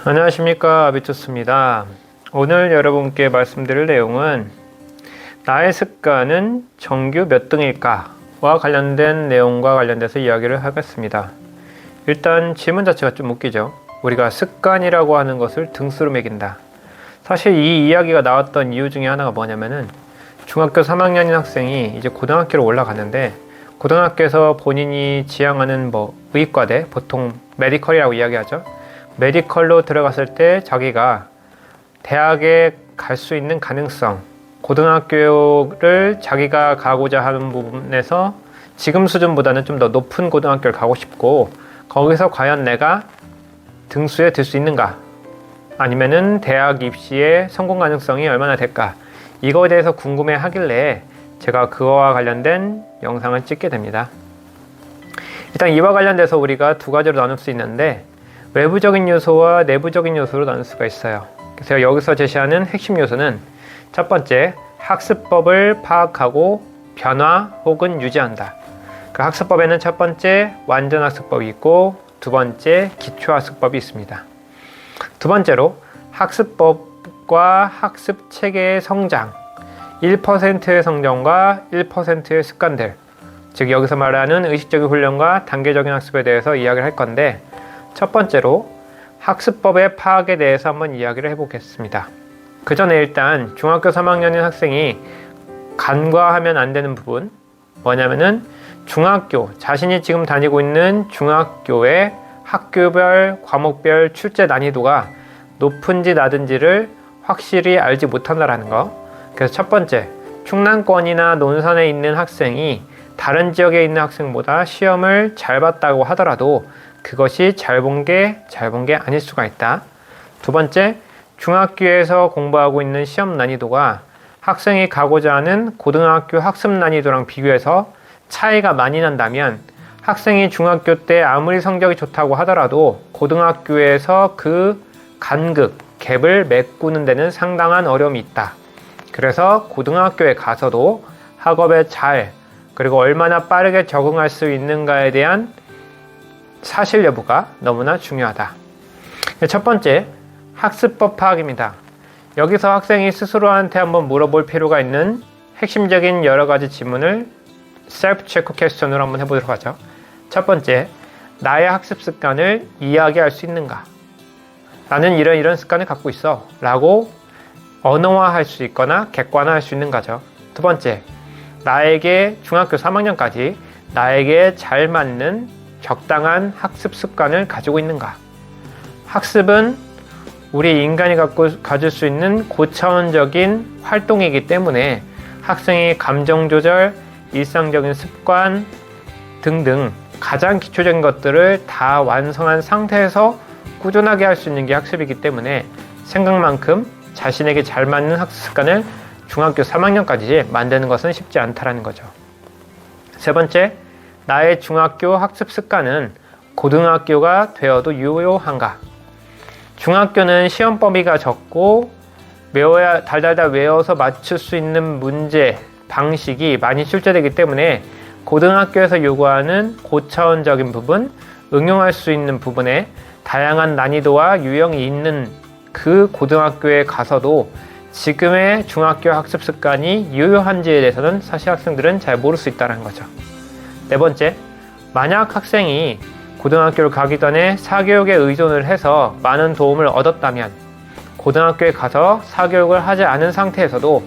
안녕하십니까, 아비투스입니다. 오늘 여러분께 말씀드릴 내용은 나의 습관은 정규 몇 등일까와 관련된 내용과 관련돼서 이야기를 하겠습니다. 일단 질문 자체가 좀 웃기죠. 우리가 습관이라고 하는 것을 등수로 매긴다. 사실 이 이야기가 나왔던 이유 중에 하나가 뭐냐면은 중학교 3학년인 학생이 이제 고등학교로 올라갔는데 고등학교에서 본인이 지향하는 의과대, 보통 메디컬이라고 이야기하죠. 메디컬로 들어갔을 때 자기가 대학에 갈 수 있는 가능성, 고등학교를 자기가 가고자 하는 부분에서 지금 수준보다는 좀 더 높은 고등학교를 가고 싶고, 거기서 과연 내가 등수에 들 수 있는가, 아니면은 대학 입시의 성공 가능성이 얼마나 될까, 이거에 대해서 궁금해 하길래 제가 그거와 관련된 영상을 찍게 됩니다. 일단 이와 관련돼서 우리가 두 가지로 나눌 수 있는데, 외부적인 요소와 내부적인 요소로 나눌 수가 있어요. 그래서 여기서 제시하는 핵심 요소는 첫 번째, 학습법을 파악하고 변화 혹은 유지한다. 그 학습법에는 첫 번째, 완전학습법이 있고 두 번째, 기초학습법이 있습니다. 두 번째로, 학습법과 학습체계의 성장, 1%의 성장과 1%의 습관들, 즉 여기서 말하는 의식적인 훈련과 단계적인 학습에 대해서 이야기를 할 건데, 첫 번째로 학습법의 파악에 대해서 한번 이야기를 해보겠습니다. 그 전에 일단 중학교 3학년인 학생이 간과하면 안 되는 부분, 뭐냐면은 자신이 지금 다니고 있는 중학교의 학교별, 과목별 출제 난이도가 높은지 낮은지를 확실히 알지 못한다라는 거. 그래서 첫 번째, 충남권이나 논산에 있는 학생이 다른 지역에 있는 학생보다 시험을 잘 봤다고 하더라도 그것이 잘 본 게 아닐 수가 있다. 두 번째, 중학교에서 공부하고 있는 시험 난이도가 학생이 가고자 하는 고등학교 학습 난이도랑 비교해서 차이가 많이 난다면 학생이 중학교 때 아무리 성적이 좋다고 하더라도 고등학교에서 그 갭을 메꾸는 데는 상당한 어려움이 있다. 그래서 고등학교에 가서도 학업에 그리고 얼마나 빠르게 적응할 수 있는가에 대한 사실 여부가 너무나 중요하다. 첫 번째, 학습법 파악입니다. 여기서 학생이 스스로한테 한번 물어볼 필요가 있는 핵심적인 여러 가지 질문을 셀프 체크 퀘스천으로 한번 해보도록 하죠. 첫 번째, 나의 학습 습관을 이야기할 수 있는가? 나는 이런 습관을 갖고 있어 라고 언어화할 수 있거나 객관화할 수 있는가죠. 두 번째, 나에게 중학교 3학년까지 나에게 잘 맞는 적당한 학습 습관을 가지고 있는가? 학습은 우리 인간이 가질 수 있는 고차원적인 활동이기 때문에 학생의 감정 조절, 일상적인 습관 등등 가장 기초적인 것들을 다 완성한 상태에서 꾸준하게 할 수 있는 게 학습이기 때문에 생각만큼 자신에게 잘 맞는 학습 습관을 중학교 3학년까지 만드는 것은 쉽지 않다라는 거죠. 세 번째, 나의 중학교 학습 습관은 고등학교가 되어도 유효한가? 중학교는 시험 범위가 적고 달달달 외워서 맞출 수 있는 문제 방식이 많이 출제되기 때문에 고등학교에서 요구하는 고차원적인 부분, 응용할 수 있는 부분에 다양한 난이도와 유형이 있는 그 고등학교에 가서도 지금의 중학교 학습 습관이 유효한지에 대해서는 사실 학생들은 잘 모를 수 있다는 거죠. 네 번째, 만약 학생이 고등학교를 가기 전에 사교육에 의존을 해서 많은 도움을 얻었다면 고등학교에 가서 사교육을 하지 않은 상태에서도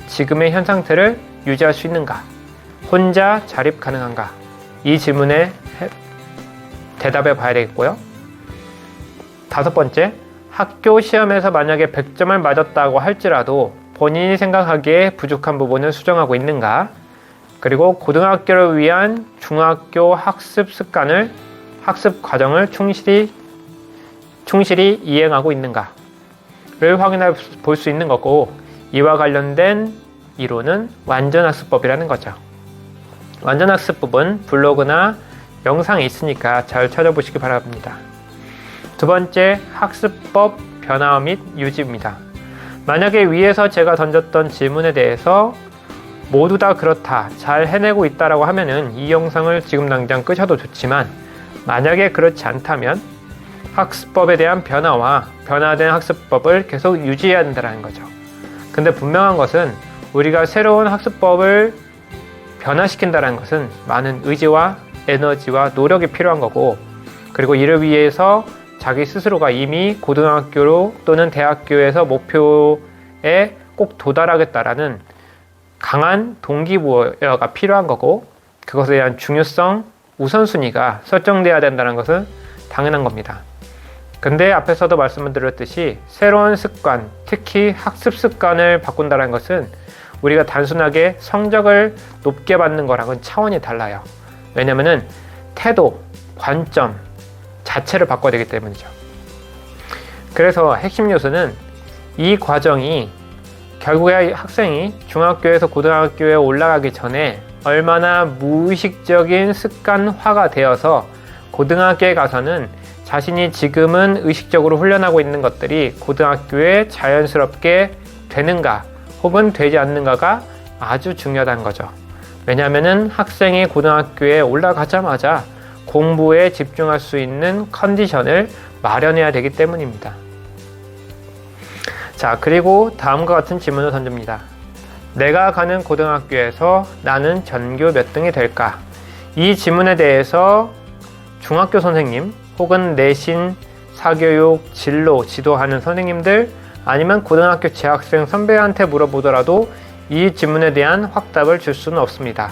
지금의 현 상태를 유지할 수 있는가? 혼자 자립 가능한가? 이 질문에 대답해 봐야 되겠고요. 다섯 번째, 학교 시험에서 만약에 100점을 맞았다고 할지라도 본인이 생각하기에 부족한 부분을 수정하고 있는가? 그리고 고등학교를 위한 중학교 학습 과정을 충실히 이행하고 있는가를 확인해 볼 수 있는 거고, 이와 관련된 이론은 완전학습법이라는 거죠. 완전학습법은 블로그나 영상이 있으니까 잘 찾아보시기 바랍니다. 두 번째, 학습법 변화 및 유지입니다. 만약에 위에서 제가 던졌던 질문에 대해서 모두 다 그렇다, 잘 해내고 있다라고 하면은 이 영상을 지금 당장 끄셔도 좋지만, 만약에 그렇지 않다면 학습법에 대한 변화와 변화된 학습법을 계속 유지해야 된다는 거죠. 근데 분명한 것은 우리가 새로운 학습법을 변화시킨다는 것은 많은 의지와 에너지와 노력이 필요한 거고, 그리고 이를 위해서 자기 스스로가 이미 고등학교로 또는 대학교에서 목표에 꼭 도달하겠다라는 강한 동기부여가 필요한 거고, 그것에 대한 중요성, 우선순위가 설정돼야 된다는 것은 당연한 겁니다. 근데 앞에서도 말씀을 드렸듯이 새로운 습관, 특히 학습 습관을 바꾼다는 것은 우리가 단순하게 성적을 높게 받는 거랑은 차원이 달라요. 왜냐면은 태도, 관점 자체를 바꿔야 되기 때문이죠. 그래서 핵심 요소는 이 과정이 결국에 학생이 중학교에서 고등학교에 올라가기 전에 얼마나 무의식적인 습관화가 되어서 고등학교에 가서는 자신이 지금은 의식적으로 훈련하고 있는 것들이 고등학교에 자연스럽게 되는가 혹은 되지 않는가가 아주 중요하다는 거죠. 왜냐하면 학생이 고등학교에 올라가자마자 공부에 집중할 수 있는 컨디션을 마련해야 되기 때문입니다. 자, 그리고 다음과 같은 질문을 던집니다. 내가 가는 고등학교에서 나는 전교 몇 등이 될까? 이 질문에 대해서 중학교 선생님 혹은 내신, 사교육, 진로, 지도하는 선생님들 아니면 고등학교 재학생 선배한테 물어보더라도 이 질문에 대한 확답을 줄 수는 없습니다.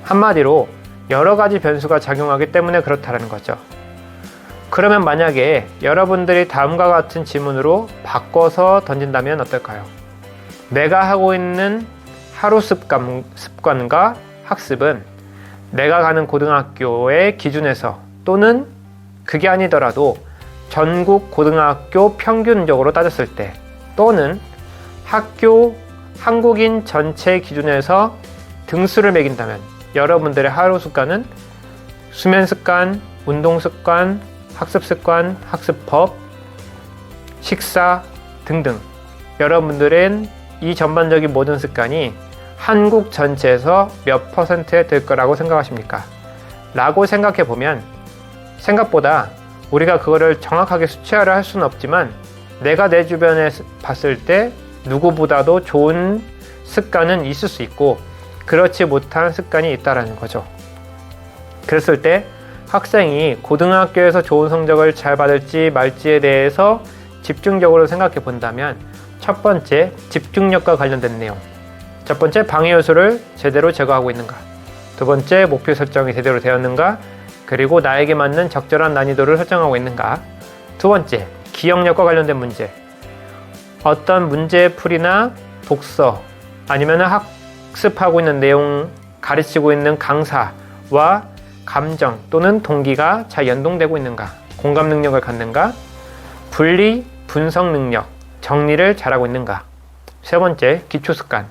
한마디로 여러 가지 변수가 작용하기 때문에 그렇다는 거죠. 그러면 만약에 여러분들이 다음과 같은 질문으로 바꿔서 던진다면 어떨까요? 내가 하고 있는 하루 습관과 학습은 내가 가는 고등학교의 기준에서 또는 그게 아니더라도 전국 고등학교 평균적으로 따졌을 때 또는 학교 한국인 전체 기준에서 등수를 매긴다면 여러분들의 하루 습관은 수면 습관, 운동 습관, 학습 습관, 학습법, 식사 등등 여러분들은 이 전반적인 모든 습관이 한국 전체에서 몇 %에 될 거라고 생각하십니까? 라고 생각해 보면 생각보다 우리가 그거를 정확하게 수치화를 할 수는 없지만 내가 내 주변에 봤을 때 누구보다도 좋은 습관은 있을 수 있고 그렇지 못한 습관이 있다는 거죠. 그랬을 때 학생이 고등학교에서 좋은 성적을 잘 받을지 말지에 대해서 집중적으로 생각해 본다면 첫 번째, 집중력과 관련된 내용. 첫 번째, 방해 요소를 제대로 제거하고 있는가. 두 번째, 목표 설정이 제대로 되었는가. 그리고 나에게 맞는 적절한 난이도를 설정하고 있는가. 두 번째, 기억력과 관련된 문제. 어떤 문제풀이나 독서 아니면 학습하고 있는 내용, 가르치고 있는 강사와 감정 또는 동기가 잘 연동되고 있는가. 공감 능력을 갖는가. 분리, 분석 능력, 정리를 잘하고 있는가. 세 번째, 기초 습관.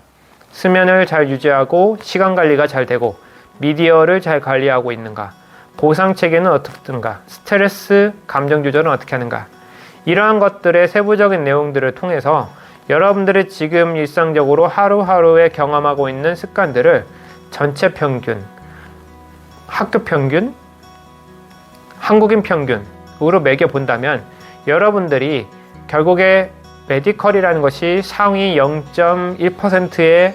수면을 잘 유지하고 시간 관리가 잘 되고 미디어를 잘 관리하고 있는가. 보상 체계는 어떻든가. 스트레스, 감정 조절은 어떻게 하는가. 이러한 것들의 세부적인 내용들을 통해서 여러분들이 지금 일상적으로 하루하루에 경험하고 있는 습관들을 전체 평균, 학교 평균, 한국인 평균으로 매겨본다면 여러분들이 결국에 메디컬이라는 것이 상위 0.1%에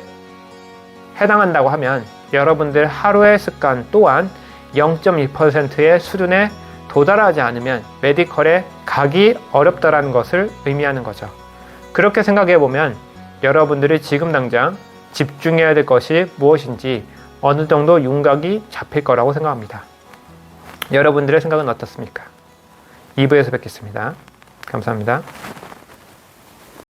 해당한다고 하면 여러분들 하루의 습관 또한 0.1%의 수준에 도달하지 않으면 메디컬에 가기 어렵다는 것을 의미하는 거죠. 그렇게 생각해 보면 여러분들이 지금 당장 집중해야 될 것이 무엇인지 어느 정도 윤곽이 잡힐 거라고 생각합니다. 여러분들의 생각은 어떻습니까? 2부에서 뵙겠습니다. 감사합니다.